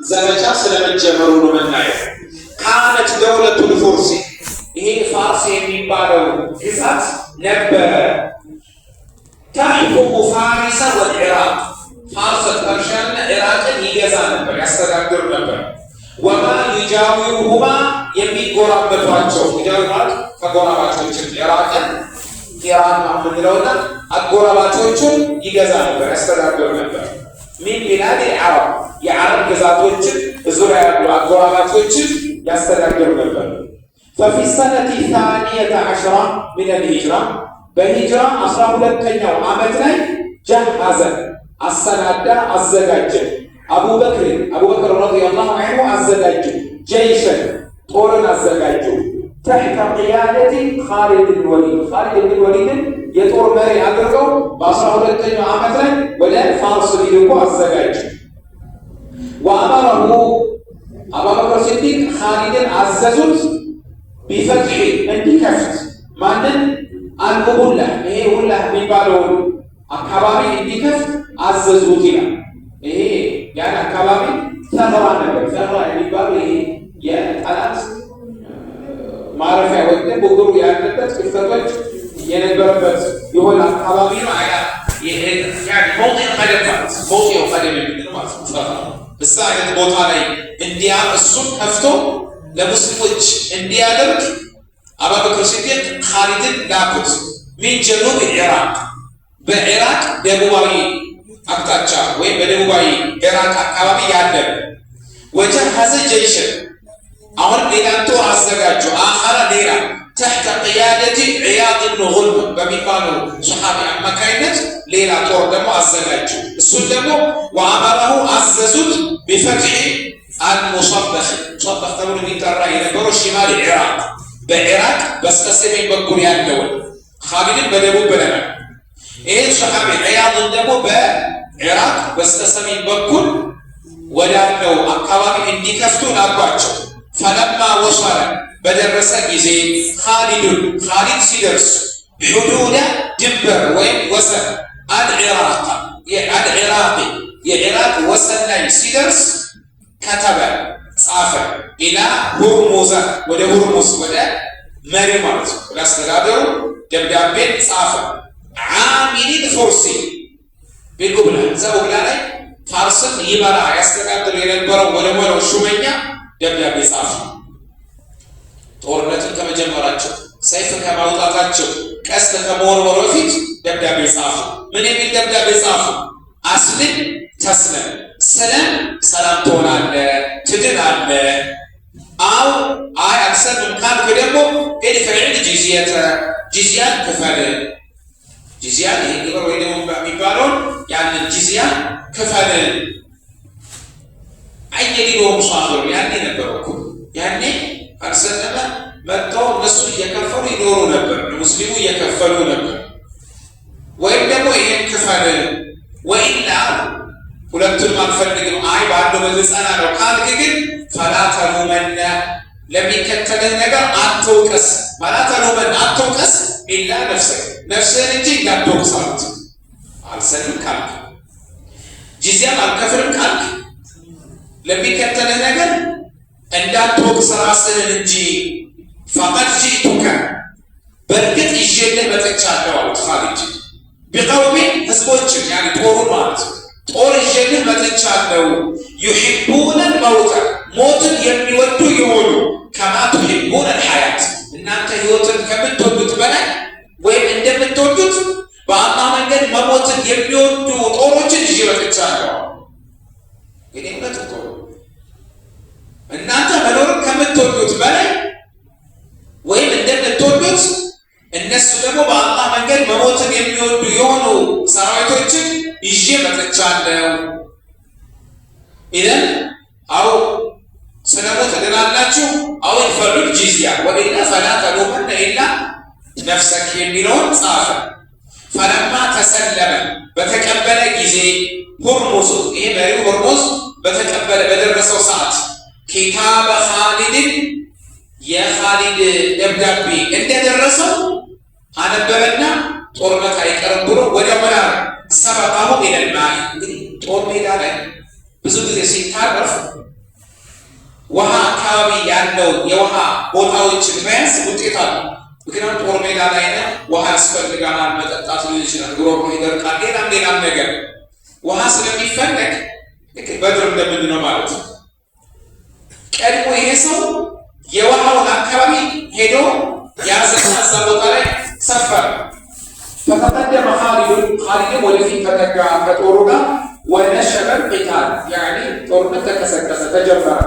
ዘመቻ ስለመጀመሩ ነው የምናየው። ካነት ደውለቱል ፉርስ ይሄ ፋርስ የሚባለው ግዛት ነበረ። ታሕኩሙ ፋሪሰ ወልኢራቅ ፋርስ ፐርሺያና ኢራቅን ይገዛ ነበር፣ ያስተዳድር ነበር። ወማ ዩጃዊሩሁማ የሚጎራበቷቸው ይጃዊሩት ከጎራባቾችን ኢራቅን ኢራን የምንለውና አጎራባቾቹን ይገዛ ነበር፣ ያስተዳድር ነበር። ሚን ቢላድ አረብ የዓረብ ግዛቶችን ዙሪያ ያሉ አጎራባቾችን ያስተዳድር ነበር። ፈፊ ሰነቲ ታኒየተ ዐሽራ ሚነል ሂጅራ በሂጅራ 12ኛው ዓመት ላይ ጀሀዘ አሰናዳ አዘጋጀ አቡበክር ረዲየላሁ ዐንሁ አዘጋጁ ጀይሸን ጦርን አዘጋጁ ተሕተ ቂያደቲ ኻሊድ ብን ወሊድን የጦር መሪ አድርገው በ12ኛው ዓመት ላይ ወደ ፋርስ ሊልኩ አዘጋጁ። ወአመረሁ አቡበክር ሲዲቅ ኻሊድን አዘዙት ቢፈትሒ እንዲከፍት ማንን አልሁላህ ይሄ ሁላህ የሚባለውን አካባቢ እንዲከፍት አዘዙት ይላል። ይሄ ያን አካባቢ ተራ ነበር። ተራ የሚባለው ይሄ የጠላት ማረፊያ ወይም ቡግሩ ያለበት ክፍተቶች የነበረበት የሆነ አካባቢ ነው። ሞጢው ቀደም የሚለው ማለት ነው። እዛ አይነት ቦታ ላይ እሱን ከፍቶ ለሙስሊሞች እንዲያደርግ አቡበክር ሲዲቅ ኻሊድን ላኩት። ሚን ጀኑብ ኢራቅ በኢራቅ ደቡባዊ አቅጣጫ ወይም በደቡባዊ ኢራቅ አካባቢ ያለ ወጀሀዘ ጀይሸን አሁን ሌላን ጦር አዘጋጁ። አኸረ ሌላ ተሕተ ቅያደቲ ዒያድ ብን ጉልም በሚባለው ሰሓቢ አማካይነት ሌላ ጦር ደግሞ አዘጋጁ። እሱን ደግሞ ወአመረሁ አዘዙት ቢፈትሒ አልሙሰበኽ ሙሰበኽ ተብሎ የሚጠራ የነበረው ሽማል ኢራቅ በኢራቅ በስተሰሜን በኩል ያለውን ኻሊድን በደቡብ ብለናል። ይህ ሰሓቢ ዒያድን ደግሞ በኢራቅ በስተሰሜን በኩል ወዳለው አካባቢ እንዲከፍቱ ላኳቸው። ፈለማ ወሰለ በደረሰ ጊዜ ኻሊድ ሲደርስ ሑዱደ ድንበር ወይም ወሰን አልዒራቅ የኢራቅ ወሰን ላይ ሲደርስ ከተበ ጻፈ ኢላ ሁርሙዝ ወደ ሁርሙዝ ወደ መሪ ማለት ነው ወደ አስተዳደሩ ደብዳቤን ጻፈ። ዓሚሊል ፉርሲ ቢልኡብላ እዛ ኡብላ ላይ ፋርስን ይመራ ያስተዳድር የነበረው ወደሞላው ሹመኛ ደብዳቤ ጻፈ። ጦርነትን ከመጀመራቸው ሰይፍ ከማውጣታቸው ቀስት ከመወርወር በፊት ደብዳቤ ጻፉ። ምን የሚል ደብዳቤ ጻፉ? አስልም ተስለም ሰላም ሰላም ትሆናለህ ትድናለህ። አው አይ አክሰብም ካልክ ደግሞ ኢድፈዕል ጂዝያን ክፈል። ጂዝያን ይህ ግብር ወይ ደግሞ የሚባለውን ያንን ጂዝያ ክፈል። አየዲዶ ሙሳፊሩ ያኔ ነበረኩ ያኔ አልሰለመ መጥተው እነሱ እየከፈሉ ይኖሩ ነበር፣ ሙስሊሙ እየከፈሉ ነበር። ወይም ደግሞ ይህን ክፈል ወኢላ ሁለቱንም አልፈልግም አይ ባለው በዘጸና ነው ካልክ ግን ፈላ ተሉመነ ለሚከተልህ ነገር አትውቀስ። ፈላ ተሉመነ አትውቀስ ኢላ ነፍስህን እንጂ እንዳትወቅስ አሉት። አልሰልም ካልክ ጂዝያም አልከፍልም ካልክ ለሚከተልህ ነገር እንዳትወቅስ ራስህን እንጂ ፈቀድ ጂእቱከ በእርግጥ ይዤልህ መጥቻለሁ አሉት ኻሊድ። ቢቀውሚ ህዝቦችን ያኔ ጦሩን ማለት ነው ጦር ይዤልህ መጥቻለሁ። ዩሒቡነል መውተ ሞትን የሚወዱ የሆኑ ከማ ቱሒቡነል ሐያት እናንተ ህይወትን ከምትወዱት በላይ ወይም እንደምትወዱት በአላህ መንገድ መሞትን የሚወዱ ጦሮችን ይዤ መጥቻለሁ። እንግዲህ እውነት እኮ እናንተ መኖርን ከምትወዱት በላይ ወይም እንደምትወዱት እነሱ ደግሞ በአላህ መንገድ መሞትን የሚወዱ የሆኑ ሰራዊቶችን ይዤ መጥቻለሁ። ኢዘን አው ስለሞት ትድናላችሁ አው ይፈሉል ጂዝያ ወኢላ ፈላ ተሉመነ ኢላ ነፍሰክ የሚለውን ጻፈ። ፈለማ ተሰለመ በተቀበለ ጊዜ ሁርሙዝ ይሄ መሪው ሁርሙዝ በተቀበለ በደረሰው ሰዓት ኪታበ ኻሊድን የኻሊድ ደብዳቤ እንደደረሰው አነበበና ጦርነት አይቀርም ብሎ ወደ መላ ሰበቃሁ ኢለል ማኢ። እንግዲህ ጦር ሜዳ ላይ ብዙ ጊዜ ሲታረፍ ውሃ አካባቢ ያለው የውሃ ቦታዎችን መያዝ ውጤት አለው። ምክንያቱም ጦር ሜዳ ላይ ነው፣ ውሃ ያስፈልጋል፣ መጠጣት ሊሆን ይችላል፣ ጉሮሮ ይደርቃል፣ ሌላም ነገር ውሃ ስለሚፈለግ በድር እንደምንድነው ማለት ነው። ቀድሞ ይሄ ሰው የውሃውን አካባቢ ሄዶ ያዘና እዛ ቦታ ላይ ሰፈረ። ፈተቀደመ ኻሊድን ወደፊት ተጠጋ ከጦሩ ጋር ወነሸበ ቂታል ያኒ ጦርነት ተቀሰቀሰ ተጀመረ።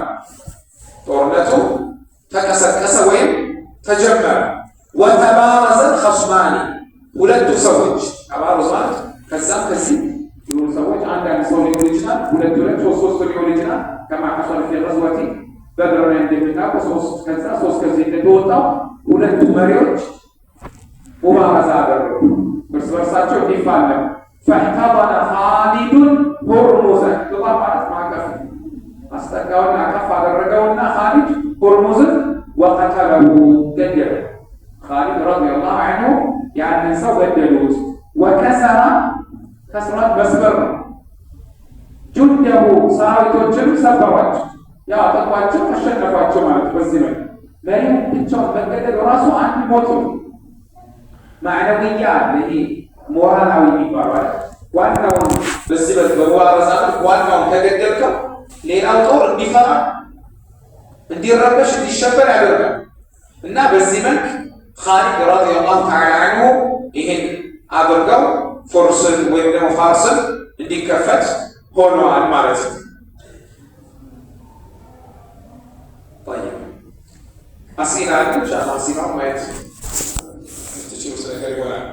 ጦርነቱ ተቀሰቀሰ ወይም ተጀመረ። ወተባረዘት ኸስማኒ ሁለቱ ሰዎች ተባረዙ ማለት ከዛም ከዚህ የሆኑ ሰዎች አንዳንድ ሰው ሊሆን ይችላል፣ ሁለት ሶስት ሊሆን ይችላል። ከማ ሐሰለ ፊ ገዝወቲ በድር ላይ እንደምናውቀው ሶስት ከዚህ እንደወጣው ሁለቱ መሪዎች ሙባረዛ አደረጉ፣ እርስ በርሳቸው እንዲፋለሙ። ፈሕተበነ ኻሊዱን ሁርሙዘን ግባ ማለት ማዕቀፍ አስጠጋውና ከፍ አደረገውና ኻሊድ ሁርሙዝን ወቀተለሁ ገደለው። ኻሊድ ረዲየላሁ ዐንሁ ያንን ሰው ገደሉት። ወከሰራ ከስራት መስበር ነው። ጁንደሁ ሰራዊቶችንም ሰበሯቸው፣ ያው አጠቋቸው፣ አሸነፏቸው ማለት በዚህ ነው። መሪው ብቻውን መገደል ራሱ አንድ ሞት ነው። ማዕነዊያ ይሄ ሞራላዊ የሚባለው ዋናውን በዚህ በሙባረዛ ዋናውን ከገደልከው ሌላው ጦር እንዲፈራ እንዲረበሽ እንዲሸበር ያደርጋል። እና በዚህ መልክ ኻሊድ ረዲየላሁ ተዓላ ዐንሁ ይሄን አድርገው ፎርስን ወይም ደግሞ ፋርስን እንዲከፈት ሆነዋል ማለት ነው። አሲራ ኢንሻአላህ አሲራው ማየት ትችሉ ስለገር ይሆናል።